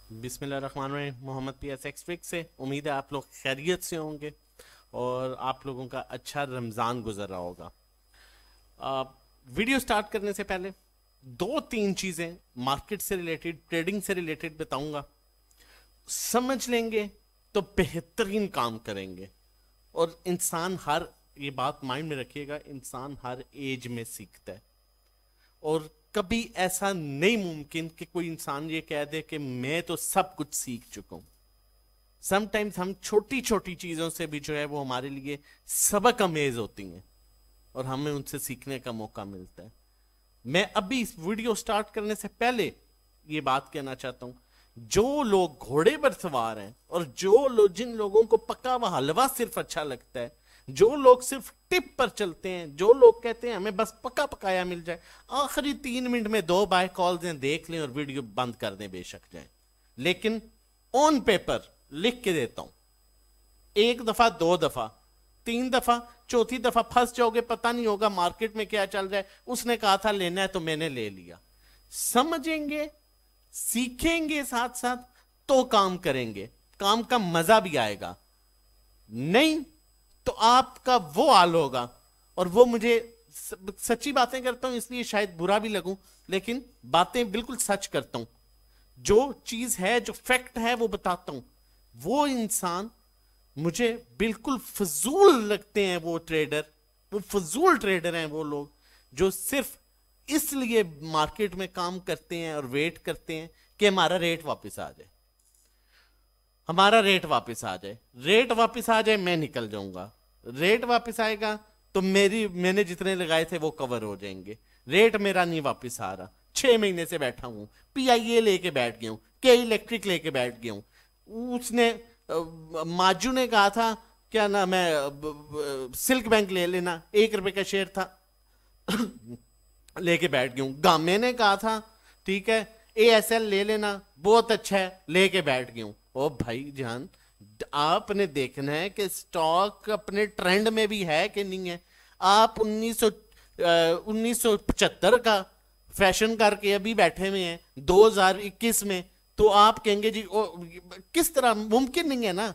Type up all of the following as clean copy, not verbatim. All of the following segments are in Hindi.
बिस्मिल्लाहिर्रहमानिर्रहीम। मोहम्मद पीएस एक्सट्रिक से उम्मीद है आप लोग खैरियत से होंगे और आप लोगों का अच्छा रमज़ान गुजर रहा होगा। आ, वीडियो स्टार्ट करने से पहले दो तीन चीज़ें मार्केट से रिलेटेड, ट्रेडिंग से रिलेटेड बताऊंगा। समझ लेंगे तो बेहतरीन काम करेंगे। और इंसान हर, ये बात माइंड में रखिएगा, इंसान हर एज में सीखता है और कभी ऐसा नहीं मुमकिन कि कोई इंसान ये कह दे कि मैं तो सब कुछ सीख चुका हूं। समटाइम्स हम छोटी छोटी चीजों से भी जो है वो हमारे लिए सबक अमेज होती हैं और हमें उनसे सीखने का मौका मिलता है। मैं अभी इस वीडियो स्टार्ट करने से पहले ये बात कहना चाहता हूं, जो लोग घोड़े पर सवार हैं और जिन लोगों को पका हुआ हलवा सिर्फ अच्छा लगता है, जो लोग सिर्फ टिप पर चलते हैं, जो लोग कहते हैं हमें बस पका पकाया मिल जाए, आखिरी 3 मिनट में 2 बाय कॉल्स हैं, देख लें और वीडियो बंद कर दें, बेशक जाए, लेकिन ऑन पेपर लिख के देता हूं, 1 दफा 2 दफा 3 दफा, चौथी दफा फंस जाओगे, पता नहीं होगा मार्केट में क्या चल रहा है। उसने कहा था लेना है तो मैंने ले लिया। समझेंगे, सीखेंगे, साथ साथ तो काम करेंगे, काम का मजा भी आएगा। नहीं तो आपका वो हाल होगा। और वो मुझे सच्ची बातें करता हूं इसलिए शायद बुरा भी लगूं, लेकिन बातें बिल्कुल सच करता हूं। जो चीज है, जो फैक्ट है वो बताता हूं। वो इंसान मुझे बिल्कुल फजूल लगते हैं, वो ट्रेडर, वो फजूल ट्रेडर हैं वो लोग जो सिर्फ इसलिए मार्केट में काम करते हैं और वेट करते हैं कि हमारा रेट वापस आ जाए, हमारा रेट वापस आ जाए, रेट वापस आ जाए, मैं निकल जाऊंगा। रेट वापस आएगा तो मैंने जितने लगाए थे वो कवर हो जाएंगे। रेट मेरा नहीं वापस आ रहा, 6 महीने से बैठा हूं, पीआईए लेके बैठ गया हूं, के इलेक्ट्रिक लेके बैठ गया हूं। उसने माजू ने कहा था क्या नाम है, सिल्क बैंक ले लेना, 1 रुपए का शेयर था लेके बैठ गया हूं। गामे ने कहा था ठीक है एएसएल ले लेना, बहुत अच्छा है, लेके बैठ गया हूं। ओ भाई जान, आपने देखना है कि स्टॉक अपने ट्रेंड में भी है कि नहीं है। आप 1975 का फैशन करके अभी बैठे हुए हैं 2021 में, तो आप कहेंगे जी किस तरह, मुमकिन नहीं है ना।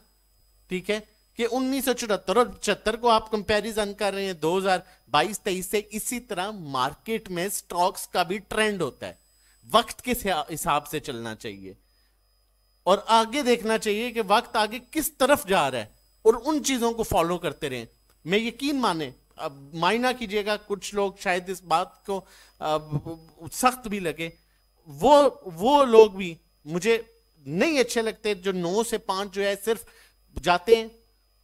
ठीक है कि 1974 और 75 को आप कंपैरिजन कर रहे हैं 2022-23 से। इसी तरह मार्केट में स्टॉक्स का भी ट्रेंड होता है, वक्त के हिसाब से चलना चाहिए और आगे देखना चाहिए कि वक्त आगे किस तरफ जा रहा है और उन चीजों को फॉलो करते रहें। मैं यकीन माने, अब मायना कीजिएगा, कुछ लोग शायद इस बात को सख्त भी लगे, वो लोग भी मुझे नहीं अच्छे लगते जो 9 से 5 जो है सिर्फ जाते हैं,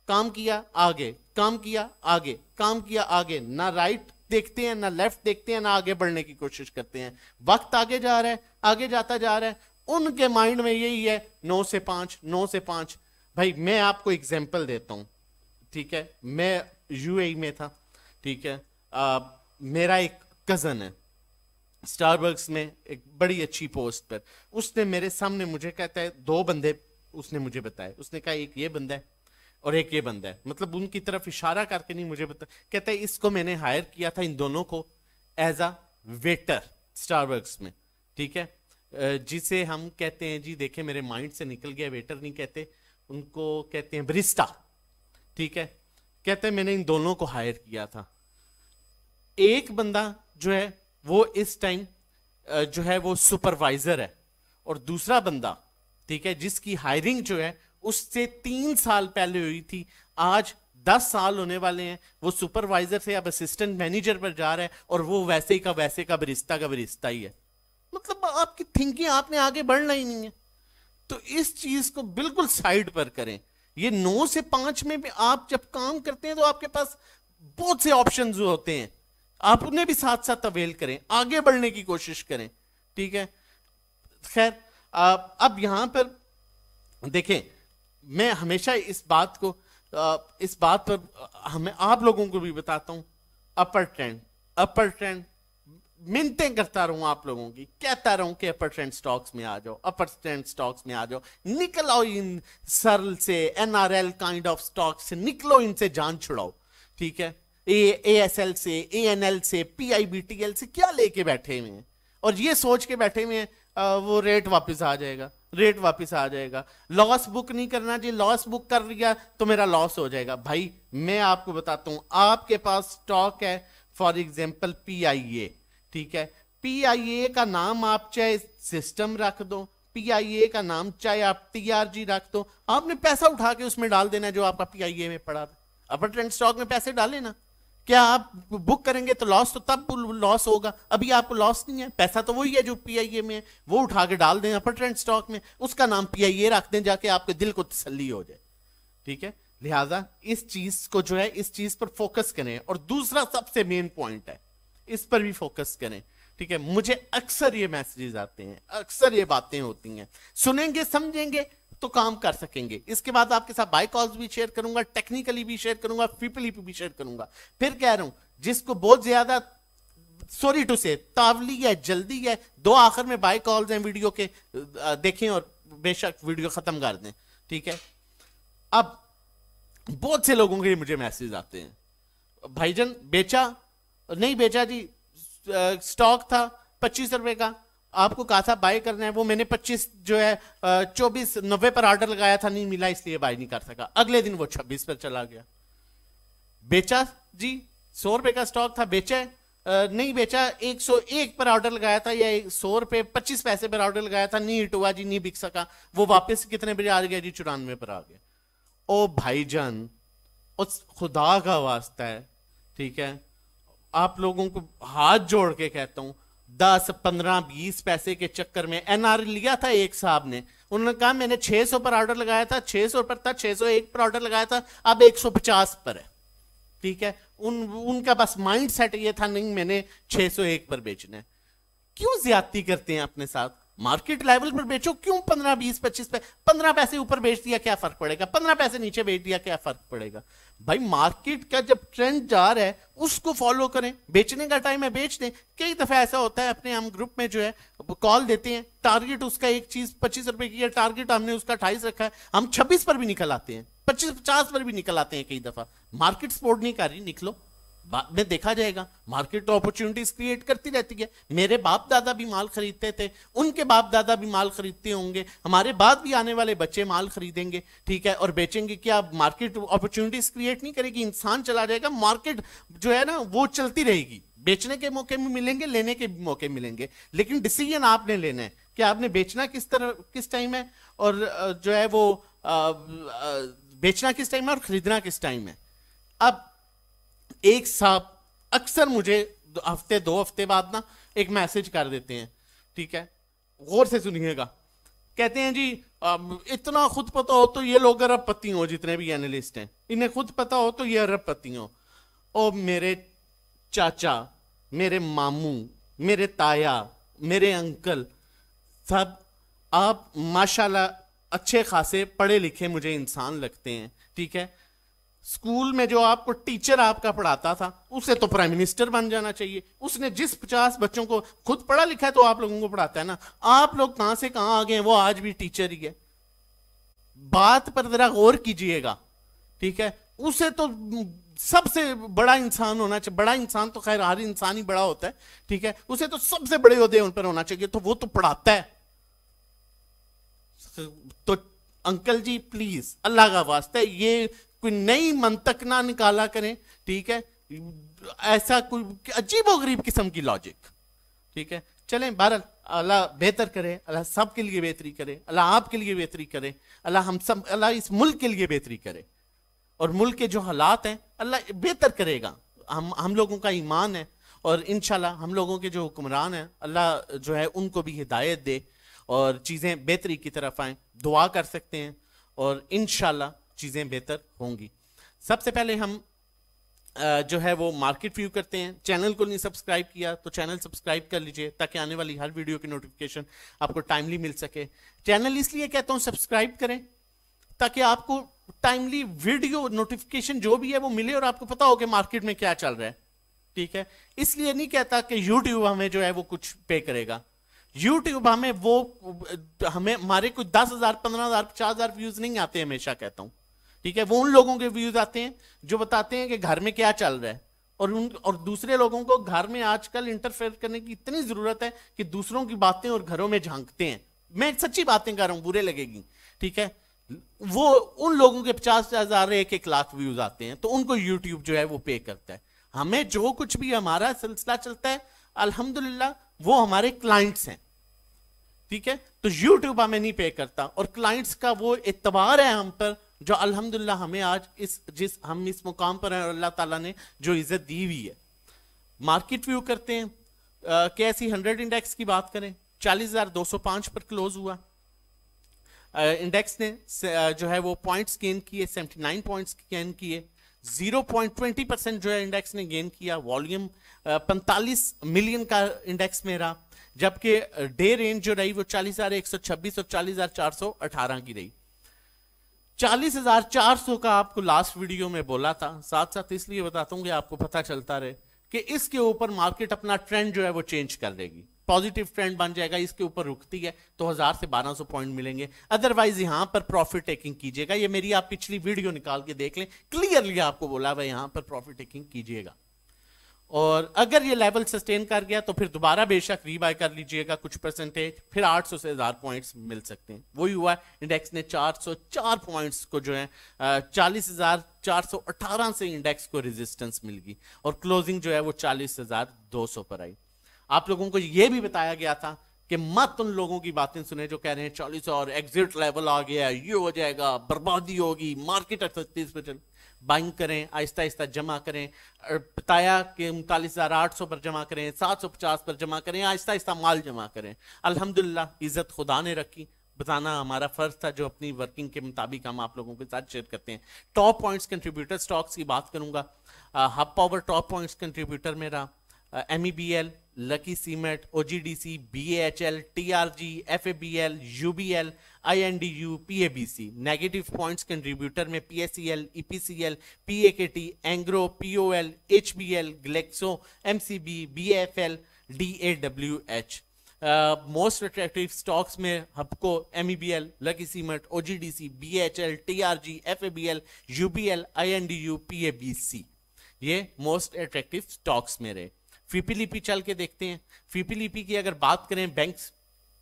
काम किया आगे, काम किया आगे, काम किया आगे, ना राइट देखते हैं ना लेफ्ट देखते हैं ना आगे बढ़ने की कोशिश करते हैं। वक्त आगे जा रहा है, आगे जाता जा रहा है, उनके माइंड में यही है 9 से 5, 9 से 5। भाई मैं आपको एग्जांपल देता हूं, ठीक है। मैं यूएई में था, ठीक है। मेरा एक कजन है स्टारबक्स में एक बड़ी अच्छी पोस्ट पर, उसने मेरे सामने मुझे कहता है 2 बंदे उसने मुझे बताए, उसने कहा एक ये बंदा है और एक ये बंदा है, मतलब उनकी तरफ इशारा करके नहीं मुझे बता, कहता है इसको मैंने हायर किया था, इन दोनों को एज अ वेटर स्टारबक्स में, ठीक है। जिसे हम कहते हैं जी, देखे मेरे माइंड से निकल गया, वेटर नहीं कहते उनको, कहते हैं बरिस्टा, ठीक है। कहते हैं मैंने इन दोनों को हायर किया था। एक बंदा जो है वो इस टाइम जो है वो सुपरवाइजर है और दूसरा बंदा, ठीक है, जिसकी हायरिंग जो है उससे 3 साल पहले हुई थी, आज 10 साल होने वाले हैं, वो सुपरवाइजर से अब असिस्टेंट मैनेजर पर जा रहा है और वो वैसे का बरिस्ता ही है। मतलब आपकी थिंकिंग, आपने आगे बढ़ना ही नहीं है। तो इस चीज को बिल्कुल साइड पर करें। ये 9 से 5 में भी आप जब काम करते हैं तो आपके पास बहुत से ऑप्शंस होते हैं, आप उन्हें भी साथ साथ अवेल करें, आगे बढ़ने की कोशिश करें, ठीक है। खैर अब यहां पर देखें, मैं हमेशा इस बात पर हमें आप लोगों को भी बताता हूं, अपर ट्रेंड मिन्नतें करता रहूं आप लोगों की, कहता रहूं कि अपर ट्रेंड स्टॉक्स में आ जाओ, अपर ट्रेंड स्टॉक्स में आ जाओ, निकल आओ इन सरल से, एनआरएल काइंड ऑफ स्टॉक से निकलो, इनसे जान छुड़ाओ, ठीक है। एएसएल से, एएनएल से, पीआईबीटीएल से क्या लेके बैठे हुए हैं और ये सोच के बैठे हुए हैं वो रेट वापस आ जाएगा। रेट वापस आ जाएगा। लॉस बुक नहीं करना जी, लॉस बुक कर लिया तो मेरा लॉस हो जाएगा। भाई मैं आपको बताता हूं, आपके पास स्टॉक है फॉर एग्जांपल पीआईए, ठीक है, पीआईए का नाम आप चाहे सिस्टम रख दो, पीआईए का नाम चाहे आप टीआरजी रख दो, आपने पैसा उठा के उसमें डाल देना जो आपका पीआईए में पड़ा था। अपर ट्रेंड स्टॉक में पैसे डाले ना, क्या आप बुक करेंगे तो लॉस तो तब लॉस होगा, अभी आपको लॉस नहीं है, पैसा तो वही है जो पीआईए में है, वो उठा के डाल दें अपर ट्रेंड स्टॉक में, उसका नाम पीआईए रख दें, जाके आपके दिल को तसल्ली हो जाए, ठीक है। लिहाजा इस चीज को जो है, इस चीज पर फोकस करें। और दूसरा सबसे मेन पॉइंट है, इस पर भी फोकस करें, ठीक है। मुझे अक्सर ये मैसेजेस आते हैं, अक्सर ये बातें होती हैं, सुनेंगे समझेंगे तो काम कर सकेंगे। इसके बाद आपके साथ बाय कॉल्स भी शेयर करूंगा, टेक्निकली भी शेयर करूंगा, पीपली भी शेयर करूंगा। फिर कह रहा हूं, जिसको बहुत ज्यादा सॉरी टू से तावली है, जल्दी है, दो आखिर में बाय कॉल्स हैं वीडियो के, देखें और बेशक वीडियो खत्म कर दें, ठीक है। अब बहुत से लोगों के मुझे मैसेज आते हैं, भाईजान बेचा नहीं बेचा जी, स्टॉक था 25 रुपए का, आपको कहा था बाय करना है, वो मैंने 25 जो है 24.90 पर ऑर्डर लगाया था, नहीं मिला इसलिए बाय नहीं कर सका, अगले दिन वो 26 पर चला गया। बेचा जी, 100 रुपए का स्टॉक था, बेचा नहीं बेचा, 101 पर ऑर्डर लगाया था, या 100 रुपए 25 पैसे पर ऑर्डर लगाया था, नहीं हिट हुआ जी, नहीं बिक सका, वो वापस कितने बजे आ गया जी, 94 पर आ गया। ओ भाईजान, उस खुदा का वास्ता है, ठीक है, आप लोगों को हाथ जोड़ के कहता हूं, 10, 15, 20 पैसे के चक्कर में एनआर लिया था एक साहब ने, उन्होंने कहा मैंने 600 पर ऑर्डर लगाया था, 600 पर था, 601 पर ऑर्डर लगाया था, अब 150 पर है, ठीक है। उनका बस माइंड सेट ये था, नहीं मैंने 601 पर बेचना है। क्यों ज्यादती करते हैं अपने साथ? मार्केट लेवल पर बेचो, क्यों 15, 20, 25 पे 15 पैसे ऊपर बेच दिया क्या फर्क पड़ेगा, 15 पैसे नीचे बेच दिया क्या फर्क पड़ेगा। भाई मार्केट का जब ट्रेंड जा रहा है उसको फॉलो करें, बेचने का टाइम है बेच दें। कई दफा ऐसा होता है, अपने हम ग्रुप में जो है कॉल देते हैं, टारगेट उसका एक चीज 25 रुपए की है, टारगेट हमने उसका 28 रखा है, हम 26 पर भी निकल आते हैं, 25, 50 पर भी निकल आते हैं। कई दफा मार्केट सपोर्ट नहीं कर रही, निकलो, बाद में देखा जाएगा। मार्केट तो अपॉर्चुनिटीज क्रिएट करती रहती है। मेरे बाप दादा भी माल खरीदते थे, उनके बाप दादा भी माल खरीदते होंगे, हमारे बाद भी आने वाले बच्चे माल खरीदेंगे, ठीक है, और बेचेंगे। क्या मार्केट अपॉर्चुनिटीज क्रिएट नहीं करेगी? इंसान चला जाएगा, मार्केट जो है ना वो चलती रहेगी। बेचने के मौके भी मिलेंगे, लेने के भी मौके मिलेंगे, लेकिन डिसीजन आपने लेना है कि आपने बेचना किस टाइम है, और जो है वो बेचना किस टाइम है और खरीदना किस टाइम है। अब एक साहब अक्सर मुझे हफ्ते 2 हफ्ते बाद ना एक मैसेज कर देते हैं, ठीक है, गौर से सुनिएगा। कहते हैं जी इतना खुद पता हो तो ये लोग अरबपति हो, जितने भी एनालिस्ट हैं, इन्हें खुद पता हो तो ये अरबपति हो। ओ मेरे चाचा, मेरे मामू, मेरे ताया, मेरे अंकल, सब आप माशाल्लाह अच्छे खासे पढ़े लिखे मुझे इंसान लगते हैं, ठीक है। स्कूल में जो आपको टीचर आपका पढ़ाता था, उसे तो प्राइम मिनिस्टर बन जाना चाहिए। उसने जिस 50 बच्चों को, खुद पढ़ा लिखा है तो आप लोगों को पढ़ाता है ना, आप लोग कहां से कहां आ गए हैं, वो आज भी टीचर ही है। बात पर जरा गौर कीजिएगा, ठीक है। उसे तो सबसे बड़ा इंसान होना चाहिए, बड़ा इंसान तो खैर हर इंसान ही बड़ा होता है, ठीक है, उसे तो सबसे बड़े ओहदे उन पर होना चाहिए, तो वो तो पढ़ाता है। तो अंकल जी प्लीज अल्लाह का वास्ता ये कोई नई मंतक ना निकाला करें, ठीक है, ऐसा कोई अजीबोगरीब किस्म की लॉजिक, ठीक है। चलें, बहरहाल अल्लाह बेहतर करे, अल्लाह सबके लिए बेहतरी करे, अल्लाह आपके लिए बेहतरी करे, अल्लाह हम सब, अल्लाह इस मुल्क के लिए बेहतरी करे, और मुल्क के जो हालात हैं अल्लाह बेहतर करेगा। हम लोगों का ईमान है, और इंशाल्लाह हम लोगों के जो हुक्मरान हैं अल्लाह जो है उनको भी हिदायत दे और चीज़ें बेहतरी की तरफ आएँ। दुआ कर सकते हैं और इंशाल्लाह चीज़ें बेहतर होंगी। सबसे पहले हम जो है वो मार्केट व्यू करते हैं। चैनल को नहीं सब्सक्राइब किया तो चैनल सब्सक्राइब कर लीजिए, ताकि आने वाली हर वीडियो की नोटिफिकेशन आपको टाइमली मिल सके। चैनल इसलिए कहता हूँ सब्सक्राइब करें, ताकि आपको टाइमली वीडियो नोटिफिकेशन जो भी है वो मिले और आपको पता हो कि मार्केट में क्या चल रहा है, ठीक है। इसलिए नहीं कहता कि यूट्यूब हमें जो है वो कुछ पे करेगा। यूट्यूब हमें हमारे कुछ 10,000, 15,000, 50,000 व्यूज नहीं आते, हमेशा कहता हूं, ठीक है। वो उन लोगों के व्यूज आते हैं जो बताते हैं कि घर में क्या चल रहा है, और दूसरे लोगों को घर में आजकल इंटरफेयर करने की इतनी जरूरत है कि दूसरों की बातें और घरों में झांकते हैं, मैं सच्ची बातें कर रहा हूं, बुरे लगेगी, ठीक है। वो उन लोगों के 50,000 1-1 लाख व्यूज आते हैं तो उनको यूट्यूब जो है वो पे करता है। हमें जो कुछ भी हमारा सिलसिला चलता है अल्हम्दुलिल्लाह वो हमारे क्लाइंट्स हैं, ठीक है। तो यूट्यूब हमें नहीं पे करता और क्लाइंट्स का वो एतबार है हम पर, जो अल्हम्दुलिल्लाह हमें आज हम इस मुकाम पर हैं और अल्लाह ताला ने जो इज्जत दी हुई है। मार्केट व्यू करते हैं, KSE 100 इंडेक्स की बात करें, 40,205 पर क्लोज हुआ। इंडेक्स ने जो है वो पॉइंट्स गेन किए, 79 पॉइंट्स गेन किए, 0.20% जो है इंडेक्स ने गेन किया। वॉल्यूम 45 मिलियन का इंडेक्स में रहा, जबकि डे रेंज जो रही वो 40,126 और 40,418 की रही। 40,400 का आपको लास्ट वीडियो में बोला था, साथ साथ इसलिए बताता हूं कि आपको पता चलता रहे कि इसके ऊपर मार्केट अपना ट्रेंड जो है वो चेंज कर देगी, पॉजिटिव ट्रेंड बन जाएगा। इसके ऊपर रुकती है तो 1000 से 1200 पॉइंट मिलेंगे, अदरवाइज यहां पर प्रॉफिट टेकिंग कीजिएगा। ये मेरी आप पिछली वीडियो निकाल के देख लें, क्लियरली आपको बोला भाई यहां पर प्रॉफिट टेकिंग कीजिएगा। और अगर ये लेवल सस्टेन कर गया तो फिर दोबारा बेशक रीबाय कर लीजिएगा कुछ परसेंटेज, फिर 800 से 1000 पॉइंट्स मिल सकते हैं। वही हुआ, इंडेक्स ने 404 पॉइंट्स को जो है 40,418 से इंडेक्स को रेजिस्टेंस मिल गई और क्लोजिंग जो है वो 40,200 पर आई। आप लोगों को यह भी बताया गया था कि मत उन लोगों की बातें सुने जो कह रहे हैं 40 और एग्जिट लेवल आ गया, ये हो जाएगा, बर्बादी होगी, मार्केट 38 पे चल। बाइंग करें, आहिस्ता आहिस्ता जमा करें। बताया कि 39,800 पर जमा करें, 750 पर जमा करें, आहिस्ता आहिस्ता माल जमा करें। अल्हम्दुलिल्लाह इज्जत खुदा ने रखी, बताना हमारा फर्ज था, जो अपनी वर्किंग के मुताबिक हम आप लोगों के साथ शेयर करते हैं। टॉप पॉइंट्स कंट्रीब्यूटर स्टॉक्स की बात करूंगा। Hub power top points contributor में रहा, MEBL, lucky cement, OGDC, BAHL, TRG, FABL, UBL, INDU, PABC। Negative points contributor में PSEL, EPCL, PAKT, Engro, POL, HBL, Glaxo, MCB, BAFL, DAWH। Most attractive stocks में हबको, MEBL, lucky cement, OGDC, BAHL, TRG, FABL, UBL, INDU, PABC, ये मोस्ट अट्रैक्टिव स्टॉक्स में रहे। फीपीलीपी चल के देखते हैं। फीपीलीपी की अगर बात करें, बैंक्स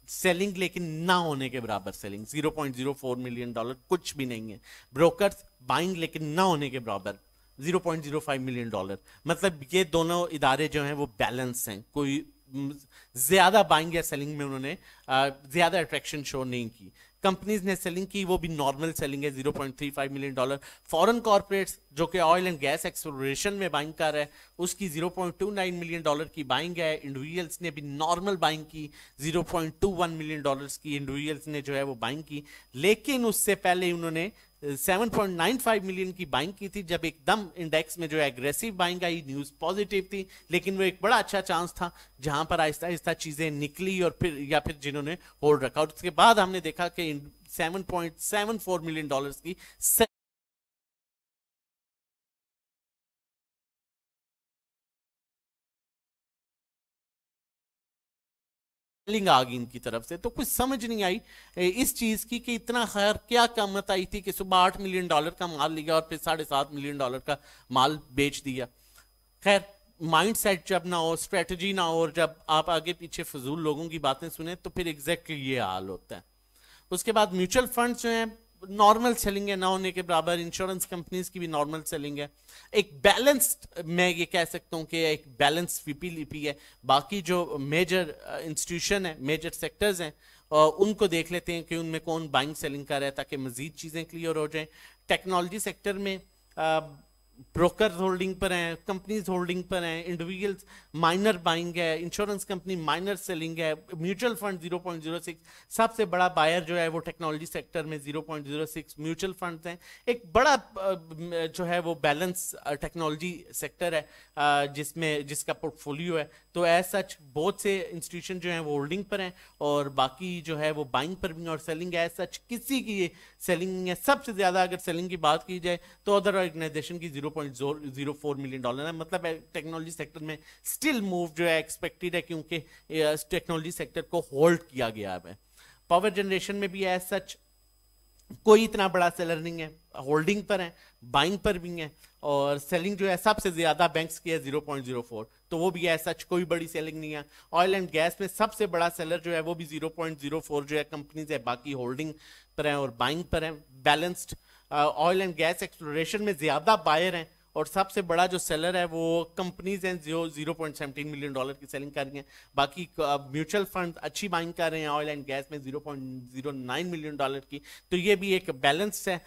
सेलिंग लेकिन ना होने के बराबर सेलिंग, $0.04 मिलियन कुछ भी नहीं है। ब्रोकर्स बाइंग लेकिन ना होने के बराबर, $0.05 मिलियन। मतलब ये दोनों इदारे जो हैं वो बैलेंस हैं, कोई ज्यादा बाइंग या सेलिंग में उन्होंने ज्यादा अट्रैक्शन शो नहीं की। कंपनीज ने सेलिंग की वो भी नॉर्मल सेलिंग है, $0.35 मिलियन। फॉरेन कॉर्पोरेट्स जो कि ऑयल एंड गैस एक्सप्लोरेशन में बाइंग कर रहा है, उसकी $0.29 मिलियन की बाइंग है। इंडिविजुअल्स ने भी नॉर्मल बाइंग की, $0.21 मिलियन की इंडिविजुअल्स ने जो है वो बाइंग की। लेकिन उससे पहले उन्होंने 7.95 मिलियन की बाइंग की थी, जब एकदम इंडेक्स में जो है aggressive buying I, news positive थी। लेकिन वो एक बड़ा अच्छा चांस था जहां पर आहिस्ता आहिस्ता चीजें निकली और फिर जिन्होंने होल्ड रखा, और उसके बाद हमने देखा कि $7.74 मिलियन की सेलिंग आ गई इनकी तरफ से। तो कुछ समझ नहीं आई इस चीज की कि इतना खैर क्या कीमत आई थी कि सुबह $8 मिलियन का माल लिया और फिर $7.5 मिलियन का माल बेच दिया। खैर माइंड सेट जब ना हो, स्ट्रेटजी ना हो, और जब आप आगे पीछे फजूल लोगों की बातें सुने तो फिर एग्जैक्टली ये हाल होता है। उसके बाद म्यूचुअल फंड्स जो हैं नॉर्मल सेलिंग है, ना होने के बराबर। इंश्योरेंस कंपनीज की भी नॉर्मल सेलिंग है। एक बैलेंस्ड, मैं ये कह सकता हूं कि एक बैलेंस फीपीलीपी है। बाकी जो मेजर इंस्टीट्यूशन है, मेजर सेक्टर्स हैं, उनको देख लेते हैं कि उनमें कौन बाइंग सेलिंग कर रहा है, ताकि मजीद चीजें क्लियर हो जाएं। टेक्नोलॉजी सेक्टर में ब्रोकर होल्डिंग पर हैं, कंपनीज होल्डिंग पर हैं, इंडिविजुअल्स माइनर बाइंग है, इंश्योरेंस कंपनी माइनर सेलिंग है, म्यूचुअल फंड 0.06, सबसे बड़ा बायर जो है वो टेक्नोलॉजी सेक्टर में 0.06 म्यूचुअल फंड हैं। एक बड़ा जो है वो बैलेंस टेक्नोलॉजी सेक्टर है जिसका पोर्टफोलियो है। तो एज सच बहुत से इंस्टीट्यूशन जो हैं वो होल्डिंग पर हैं और बाकी जो है वो बाइंग पर भी, और सेलिंग एज सच किसी की सेलिंग है। सबसे ज्यादा अगर सेलिंग की बात की जाए तो अदर ऑर्गेनाइजेशन की $0.04 मिलियन है। मतलब टेक्नोलॉजी सेक्टर में स्टिल मूव जो है एक्सपेक्टेड है, क्योंकि टेक्नोलॉजी सेक्टर को होल्ड किया गया है। पावर जनरेशन में भी एज सच कोई इतना बड़ा सेलर नहीं है, होल्डिंग पर है। बाइंग पर भी हैं, और सेलिंग जो है सबसे ज्यादा बैंक्स की है 0.04, तो वो भी है, सच कोई बड़ी सेलिंग नहीं है। ऑयल एंड गैस में सबसे बड़ा सेलर जो है वो भी 0.04 जो है कंपनीज है, बाकी होल्डिंग पर है और बाइंग पर है। Balanced oil and gas exploration में ज्यादा बायर हैं, और सबसे बड़ा जो सेलर है वो कंपनीज हैं जो 0.17 मिलियन डॉलर की सेलिंग कर रही हैं। बाकी म्यूचुअल फंड अच्छी बाइंग कर रहे हैं ऑयल एंड गैस में 0.09 मिलियन डॉलर की, तो ये भी एक बैलेंस है।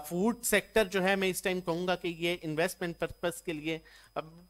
फूड सेक्टर जो है मैं इस टाइम कहूंगा कि ये इन्वेस्टमेंट पर्पस के लिए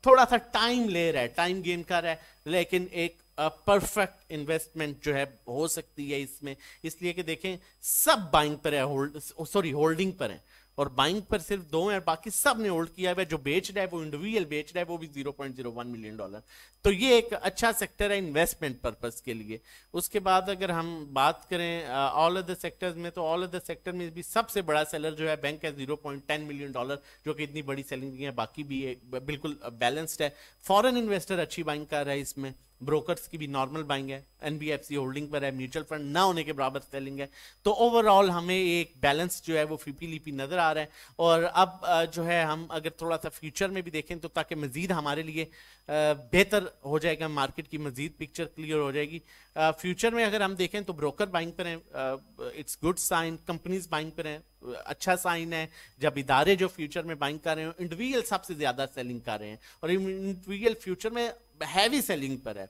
थोड़ा सा टाइम ले रहा है, टाइम गेन कर रहा है, लेकिन एक परफेक्ट इन्वेस्टमेंट जो है हो सकती है इसमें, इसलिए कि देखें सब बाइंग पर है, होल्डिंग पर है, और बाइंग पर सिर्फ 2 हैं, बाकी सब ने होल्ड किया हुआ है। जो बेच रहा है वो इंडिविजुअल बेच रहा है, वो भी 0.01 मिलियन डॉलर। तो ये एक अच्छा सेक्टर है इन्वेस्टमेंट पर्पस के लिए। उसके बाद अगर हम बात करें ऑल अदर सेक्टर्स में, तो ऑल अदर सेक्टर में भी सबसे बड़ा सेलर जो है बैंक है 0.10 मिलियन डॉलर, जो कि इतनी बड़ी सेलिंग नहीं है, बाकी भी बिल्कुल बैलेंस्ड है। फॉरेन इन्वेस्टर अच्छी बाइंग कर रहा है इसमें, ब्रोकर्स की भी नॉर्मल बाइंग है, एनबीएफसी होल्डिंग पर है, म्यूचुअल फंड ना होने के बराबर सेलिंग है। तो ओवरऑल हमें एक बैलेंस जो है वो फीपी लीपी नजर आ रहा है। और अब जो है हम अगर थोड़ा सा फ्यूचर में भी देखें, तो ताकि मजीद हमारे लिए बेहतर हो जाएगा, मार्केट की मजीद पिक्चर क्लियर हो जाएगी। फ्यूचर में अगर हम देखें तो ब्रोकर बाइंग पर हैं, it's good sign, companies buying पर हैं, अच्छा साइन है। जब इदारे जो फ्यूचर में बाइंग कर रहे हो, इंडिविजुअल सबसे ज्यादा सेलिंग कर रहे हैं, और इंडिविजुअल फ्यूचर में हैवी सेलिंग पर है।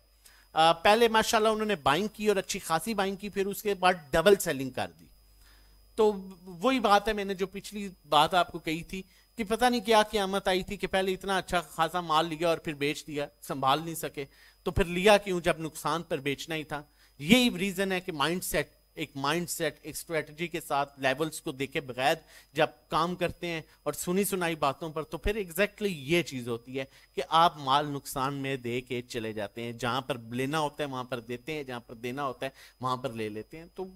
पहले माशाल्लाह उन्होंने बाइंग की और अच्छी खासी बाइंग की, फिर उसके बाद डबल सेलिंग कर दी। तो वही बात है, मैंने जो पिछली बात आपको कही थी कि पता नहीं क्या क़यामत आई थी कि पहले इतना अच्छा खासा माल लिया और फिर बेच दिया, संभाल नहीं सके, तो फिर लिया क्यों जब नुकसान पर बेचना ही था। यही रीजन है कि माइंडसेट, एक स्ट्रेटजी के साथ लेवल्स को देखे बगैर जब काम करते हैं और सुनी सुनाई बातों पर, तो फिर एग्जैक्टली ये चीज होती है कि आप माल नुकसान में दे के चले जाते हैं। जहां पर लेना होता है वहां पर देते हैं, जहां पर देना होता है वहां पर ले लेते हैं। तो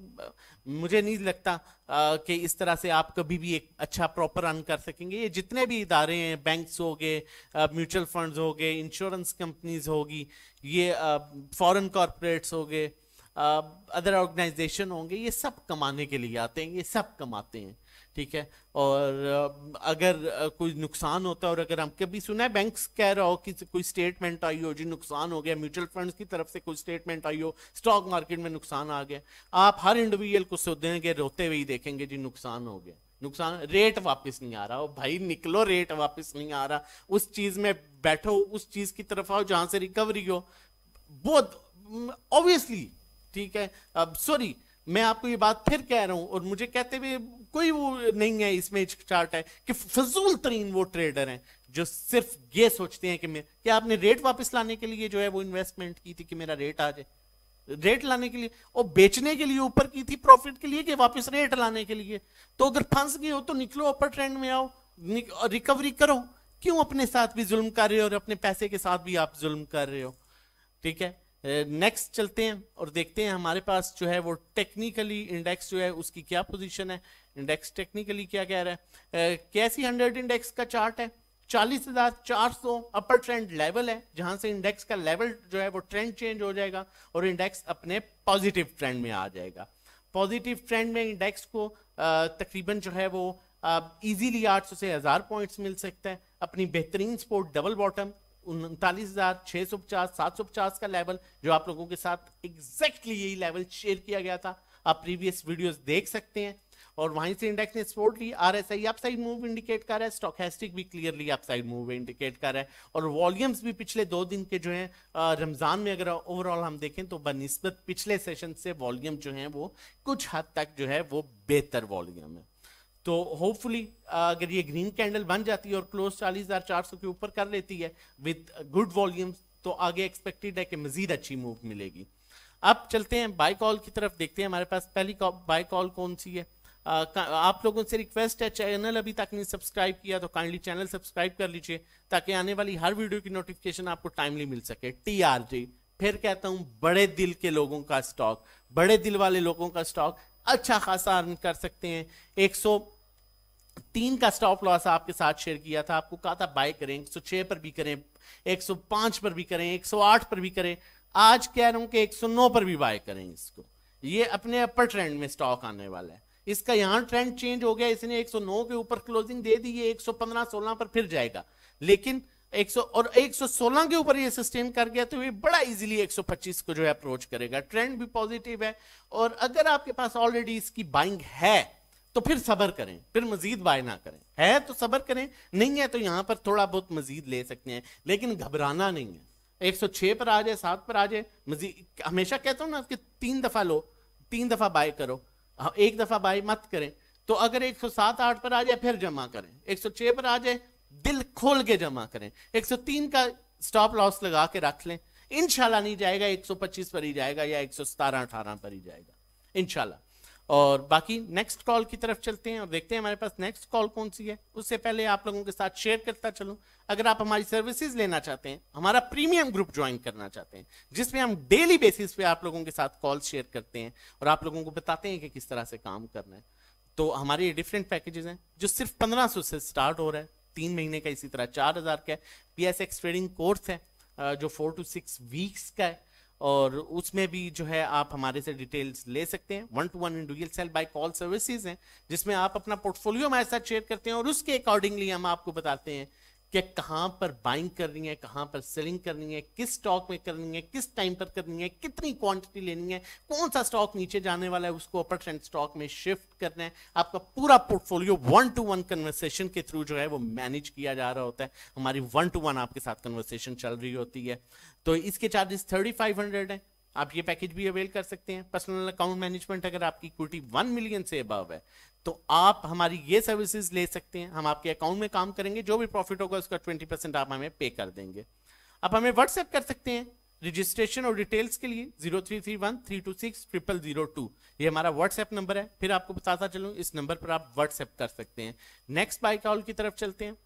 मुझे नहीं लगता कि इस तरह से आप कभी भी एक अच्छा प्रॉपर रन कर सकेंगे। ये जितने भी इदारे हैं, बैंक्स हो गए, म्यूचुअल फंड्स हो गए, इंश्योरेंस कंपनीज होगी, ये फॉरेन कॉरपोरेट्स हो गए, अदर ऑर्गेनाइजेशन होंगे, ये सब कमाने के लिए आते हैं, ये सब कमाते हैं, ठीक है। और अगर कोई नुकसान होता है, और अगर हम कभी सुना है बैंक्स कह रहा हो कि कोई स्टेटमेंट आई हो जी नुकसान हो गया, म्यूचुअल फंड्स की तरफ से कोई स्टेटमेंट आई हो स्टॉक मार्केट में नुकसान आ गया, आप हर इंडिविजुअल को सुनेंगे रोते हुए ही देखेंगे जी नुकसान हो गया, नुकसान, रेट वापस नहीं आ रहा। हो भाई निकलो, रेट वापस नहीं आ रहा, उस चीज में बैठो, उस चीज की तरफ आओ जहां से रिकवरी हो। बहुत ऑब्वियसली, ठीक है। अब सॉरी, मैं आपको ये बात फिर कह रहा हूं, और मुझे कहते हुए कोई वो नहीं है इसमें चार्ट है कि फजूल तरीन वो ट्रेडर हैं जो सिर्फ ये सोचते हैं कि आपने रेट वापस लाने के लिए जो है वो इन्वेस्टमेंट की थी कि मेरा रेट आ जाए, रेट लाने के लिए, और बेचने के लिए ऊपर की थी प्रॉफिट के लिए कि वापस रेट लाने के लिए। तो अगर फंस गए हो तो निकलो, अपर ट्रेंड में आओ, रिकवरी करो। क्यों अपने साथ भी जुल्म कर रहे हो और अपने पैसे के साथ भी आप जुल्म कर रहे हो, ठीक है। नेक्स्ट चलते हैं और देखते हैं हमारे पास जो है वो टेक्निकली इंडेक्स जो है उसकी क्या पोजीशन है। इंडेक्स टेक्निकली क्या कह रहा है, कैसी 100 इंडेक्स का चार्ट है, 40,400 अपर ट्रेंड लेवल है, जहां से इंडेक्स का लेवल जो है वो ट्रेंड चेंज हो जाएगा और इंडेक्स अपने पॉजिटिव ट्रेंड में आ जाएगा। पॉजिटिव ट्रेंड में इंडेक्स को तकरीबन जो है वो इजीली 800 से 1000 पॉइंट्स मिल सकता है। अपनी बेहतरीन सपोर्ट डबल बॉटम 39,650 750 का लेवल, जो आप लोगों के साथ एग्जैक्टली यही लेवल शेयर किया गया था, आप प्रीवियस वीडियोस देख सकते हैं। और वहीं से इंडेक्स ने सपोर्ट ली, आरएसआई अपसाइड मूव इंडिकेट कर रहा है, स्टोचैस्टिक भी क्लियरली अपसाइड मूव इंडिकेट कर रहा है, और वॉल्यूम्स भी पिछले 2 दिन के जो हैं रमजान में अगर ओवरऑल हम देखें तो बनिस्बत पिछले सेशन से वॉल्यूम जो है वो कुछ हद तक जो है वो बेहतर वॉल्यूम है। तो होपफुली अगर ये ग्रीन कैंडल बन जाती है और क्लोज 40,400 के ऊपर कर लेती है विद गुड वॉल्यूम्स, तो आगे एक्सपेक्टेड है कि मजीद अच्छी मूव मिलेगी। अब चलते हैं बाय कॉल की तरफ, देखते हैं हमारे पास पहली बाय कॉल कौन सी है। आप लोगों से रिक्वेस्ट है, चैनल अभी तक नहीं सब्सक्राइब किया तो काइंडली चैनल सब्सक्राइब कर लीजिए ताकि आने वाली हर वीडियो की नोटिफिकेशन आपको टाइमली मिल सके। TRG, फिर कहता हूं, बड़े दिल के लोगों का स्टॉक, बड़े दिल वाले लोगों का स्टॉक अच्छा खासा अर्न कर सकते हैं। 103 का स्टॉप लॉस आपके साथ शेयर किया था, आपको कहा था बाय करें, 106 पर भी करें, 105 पर भी करें, 108 पर भी करें। आज कह रहा हूं कि 109 पर भी बाय करें इसको, ये अपने अपर ट्रेंड में स्टॉक आने वाला है। इसका यहां ट्रेंड चेंज हो गया, इसने 109 के ऊपर क्लोजिंग दे दी है, 115-16 पर फिर जाएगा, लेकिन 100 और 116 के ऊपर ये सस्टेन कर गया तो ये बड़ा इजीली 125 को जो है अप्रोच करेगा। ट्रेंड भी पॉजिटिव है, और अगर आपके पास ऑलरेडी इसकी बाइंग है तो फिर सब्र करें, फिर मजीद बाय ना करें। है तो सब्र करें, नहीं है तो यहां पर थोड़ा बहुत मजीद ले सकते हैं, लेकिन घबराना नहीं है। 106 पर आ जाए, 7 पर आ जाए, मजीद हमेशा कहता हूं ना कि 3 दफा लो, 3 दफा बाय करो, एक दफा बाय मत करें। तो अगर 107-8 पर आ जाए फिर जमा करें, 106 पर आ जाए दिल खोल के जमा करें, 103 का स्टॉप लॉस लगा के रख लें, इंशाल्लाह नहीं जाएगा 125 पर ही जाएगा या 117-18 पर ही जाएगा इंशाल्लाह। और बाकी नेक्स्ट कॉल की तरफ चलते हैं और देखते हैं हमारे पास नेक्स्ट कॉल कौन सी है। उससे पहले आप लोगों के साथ शेयर करता चलूं, अगर आप हमारी सर्विसेज लेना चाहते हैं, हमारा प्रीमियम ग्रुप ज्वाइन करना चाहते हैं जिसमें हम डेली बेसिस पे आप लोगों के साथ कॉल शेयर करते हैं और आप लोगों को बताते हैं कि किस तरह से काम करना है, तो हमारे ये डिफरेंट पैकेजेस हैं जो सिर्फ 1500 से स्टार्ट हो रहा है, 3 महीने का, इसी तरह 4000 का है। PSX ट्रेडिंग कोर्स है जो 4 to 6 वीक्स का है, और उसमें भी जो है आप हमारे से डिटेल्स ले सकते हैं। 1-to-1 individual sell by call services हैं जिसमें आप अपना पोर्टफोलियो हमारे साथ शेयर करते हैं और उसके अकॉर्डिंगली हम आपको बताते हैं कि कहां पर बाइंग करनी है, कहां पर सेलिंग करनी है, किस स्टॉक में करनी है, किस टाइम पर करनी है, कितनी क्वांटिटी लेनी है, कौन सा स्टॉक नीचे जाने वाला है उसको अपर ट्रेंड स्टॉक में शिफ्ट करना है। आपका पूरा पोर्टफोलियो 1-to-1 कन्वर्सेशन के थ्रू जो है वो मैनेज किया जा रहा होता है। हमारी 1-to-1 आपके साथ कन्वर्सेशन चल रही होती है। तो इसके चार्जेस 3500 है। आप ये पैकेज भी अवेल कर सकते हैं। पर्सनल अकाउंट मैनेजमेंट, अगर आपकी इक्विटी 1 मिलियन से अबव है तो आप हमारी ये सर्विसेज ले सकते हैं। हम आपके अकाउंट में काम करेंगे, जो भी प्रॉफिट होगा उसका 20% आप हमें पे कर देंगे। आप हमें व्हाट्सएप कर सकते हैं रजिस्ट्रेशन और डिटेल्स के लिए 0331-326-0002, ये हमारा व्हाट्सएप नंबर है। फिर आपको बताता चलूं, इस नंबर पर आप व्हाट्सएप कर सकते हैं। नेक्स्ट बाय कॉल की तरफ चलते हैं।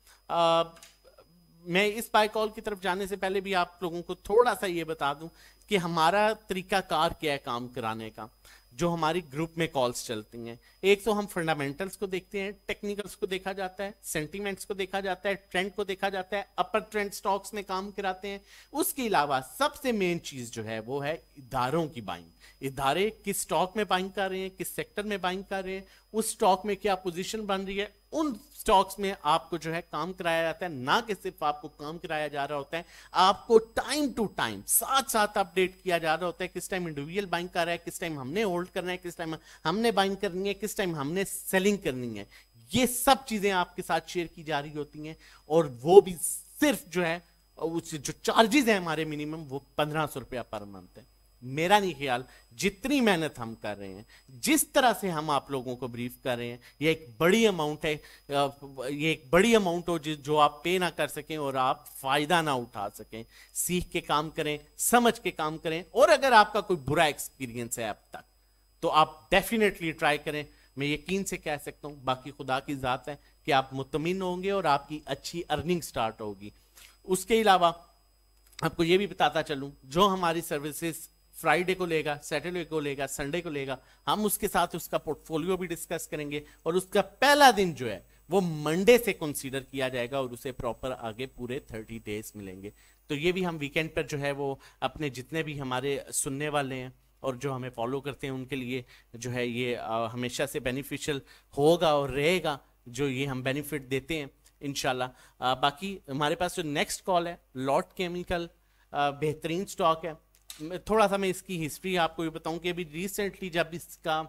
मैं इस बाय कॉल की तरफ जाने से पहले भी आप लोगों को थोड़ा सा ये बता दूं कि हमारा तरीकाकार क्या है काम कराने का। जो हमारी ग्रुप में कॉल्स चलती हैं, एक तो हम फंडामेंटल्स को देखते हैं, टेक्निकल्स को देखा जाता है, सेंटीमेंट्स को देखा जाता है, ट्रेंड को देखा जाता है, अपर ट्रेंड स्टॉक्स में काम कराते हैं। उसके अलावा सबसे मेन चीज जो है वो है इदारों की बाइंग। इदारे किस स्टॉक में बाइंग कर रहे हैं, किस सेक्टर में बाइंग कर रहे हैं, उस स्टॉक में क्या पोजीशन बन रही है, उन स्टॉक्स में आपको जो है काम कराया जाता है। ना कि सिर्फ आपको काम कराया जा रहा होता है, आपको टाइम टू टाइम साथ साथ अपडेट किया जा रहा होता है किस टाइम इंडिविजुअल बाइंग कर रहा है, किस टाइम हमने होल्ड करना है, किस टाइम हमने बाइंग करनी है, किस टाइम हमने सेलिंग करनी है। ये सब चीजें आपके साथ शेयर की जा रही होती हैं, और वो भी सिर्फ जो है जो चार्जेस है हमारे मिनिमम वो 1500 रुपया पर मंथ है। मेरा नहीं ख्याल जितनी मेहनत हम कर रहे हैं, जिस तरह से हम आप लोगों को ब्रीफ कर रहे हैं, ये एक बड़ी अमाउंट है। ये एक बड़ी अमाउंट हो जो आप पे ना कर सकें और आप फायदा ना उठा सकें। सीख के काम करें, समझ के काम करें, और अगर आपका कोई बुरा एक्सपीरियंस है अब तक तो आप डेफिनेटली ट्राई करें। मैं यकीन से कह सकता हूं, बाकी खुदा की जात है, कि आप मुतमिन होंगे और आपकी अच्छी अर्निंग स्टार्ट होगी। उसके अलावा आपको यह भी बताता चलूं, जो हमारी सर्विसेज फ्राइडे को लेगा, सैटरडे को लेगा, संडे को लेगा, हम उसके साथ उसका पोर्टफोलियो भी डिस्कस करेंगे, और उसका पहला दिन जो है वो मंडे से कंसीडर किया जाएगा और उसे प्रॉपर आगे पूरे 30 डेज मिलेंगे। तो ये भी हम वीकेंड पर जो है वो अपने जितने भी हमारे सुनने वाले हैं और जो हमें फॉलो करते हैं उनके लिए जो है ये हमेशा से बेनिफिशियल होगा और रहेगा, जो ये हम बेनिफिट देते हैं इंशाल्लाह। बाकी हमारे पास जो नेक्स्ट कॉल है, लॉट केमिकल, बेहतरीन स्टॉक है। थोड़ा सा मैं इसकी हिस्ट्री आपको ये बताऊं कि अभी रिसेंटली जब इसका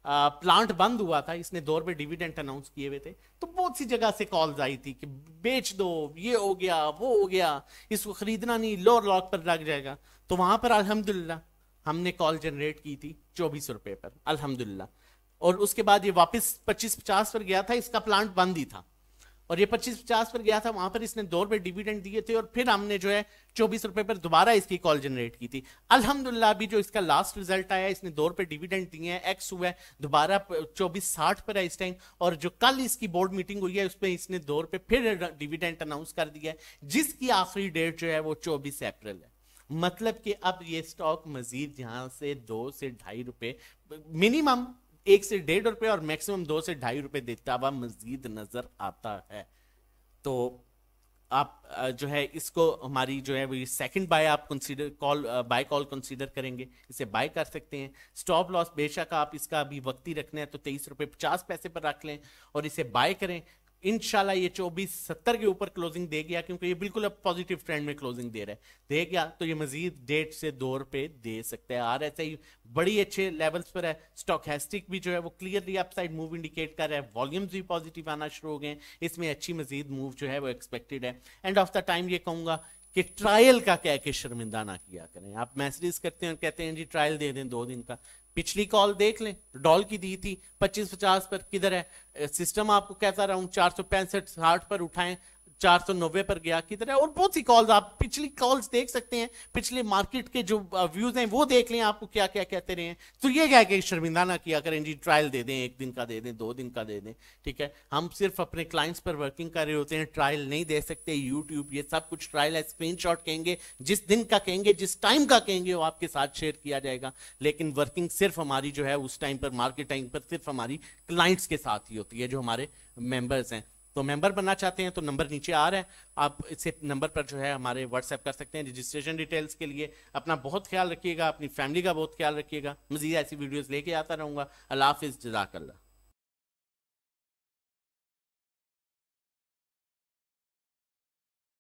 प्लांट बंद हुआ था, इसने 2 रुपए डिविडेंड अनाउंस किए हुए थे, तो बहुत सी जगह से कॉल्स आई थी कि बेच दो, ये हो गया, वो हो गया, इसको खरीदना नहीं, लोअर लॉट पर लग जाएगा। तो वहां पर अल्हम्दुलिल्लाह हमने कॉल जनरेट की थी 24 रुपए पर, अल्हम्दुलिल्लाह। और उसके बाद ये वापस 25-50 पर गया था, इसका प्लांट बंद ही था, और ये 25-50 पर गया था, वहां पर इसने 2 रुपए डिविडेंड दिए थे, और फिर हमने जो है 24 रुपए पर दोबारा इसकी कॉल जनरेट की थी। अल्हम्दुलिल्लाह अभी जो इसका लास्ट रिजल्ट आया, इसने 2 रुपए डिविडेंड दिए हैं, एक्स हुआ है, दोबारा 24.60 पर है इस टाइम, और जो कल इसकी बोर्ड मीटिंग हुई है उसमें इसने 2 रुपए फिर डिविडेंड अनाउंस कर दिया है, जिसकी आखिरी डेट जो है वो 24 अप्रैल है। मतलब कि अब ये स्टॉक मजीद यहां से 2 से 2.5 रुपए, मिनिमम 1 से 1.5 रुपए और मैक्सिमम 2 से 2.5 रुपए देता हुआ मजीद नजर आता है। तो आप जो है इसको हमारी जो है वो सेकंड बाय आप बाय कॉल कंसीडर करेंगे, इसे बाय कर सकते हैं। स्टॉप लॉस बेशक आप इसका अभी वक्ती रखना है तो 23 रुपए 50 पैसे पर रख लें और इसे बाय करें। इंशाल्लाह ये 2470 के ऊपर क्लोजिंग दे गया, क्योंकि ये बिल्कुल अब पॉजिटिव ट्रेंड में क्लोजिंग दे रहा है, दे गया तो ये मजीद 1.5 से 2 रुपए दे सकते हैं। RSI बड़ी अच्छे लेवल्स पर है। स्टॉकैस्टिक भी जो है वो क्लियरली अपसाइड मूव इंडिकेट कर रहा है, वॉल्यूम्स भी पॉजिटिव आना शुरू हो गए, इसमें अच्छी मजीद मूव जो है वो एक्सपेक्टेड है। एंड ऑफ द टाइम ये कहूंगा कि ट्रायल का कह के शर्मिंदा ना किया करें। आप मैसेज करते हैं, कहते हैं जी ट्रायल दे दें 2 दिन का, पिछली कॉल देख लें, डॉल की दी थी 25-50 पर, किधर है सिस्टम आपको कहता रहा हूं 465-60 पर उठाएं, 490 पर गया, किधर है। और बहुत सी कॉल्स आप पिछली कॉल्स देख सकते हैं, पिछले मार्केट के जो व्यूज हैं वो देख लें, आपको क्या क्या कहते रहे हैं। तो ये क्या कि शर्मिंदा ना किया करें जी ट्रायल दे दें, 1 दिन का दे दें, 2 दिन का दे दें, ठीक है। हम सिर्फ अपने क्लाइंट्स पर वर्किंग कर रहे होते हैं, ट्रायल नहीं दे सकते। यूट्यूब ये सब कुछ ट्रायल है, स्क्रीनशॉट कहेंगे, जिस दिन का कहेंगे, जिस टाइम का कहेंगे वो आपके साथ शेयर किया जाएगा। लेकिन वर्किंग सिर्फ हमारी जो है उस टाइम पर, मार्केट टाइम पर सिर्फ हमारी क्लाइंट्स के साथ ही होती है, जो हमारे मेंबर्स हैं। तो मेंबर बनना चाहते हैं तो नंबर नीचे आ रहा है, आप इसे नंबर पर जो है हमारे व्हाट्सएप कर सकते हैं रजिस्ट्रेशन डिटेल्स के लिए। अपना बहुत ख्याल रखिएगा, अपनी फैमिली का बहुत ख्याल रखिएगा। मज़ीद ऐसी वीडियोस लेके आता रहूँगा। अल्लाह हाफिज़, जज़ाकल्लाह।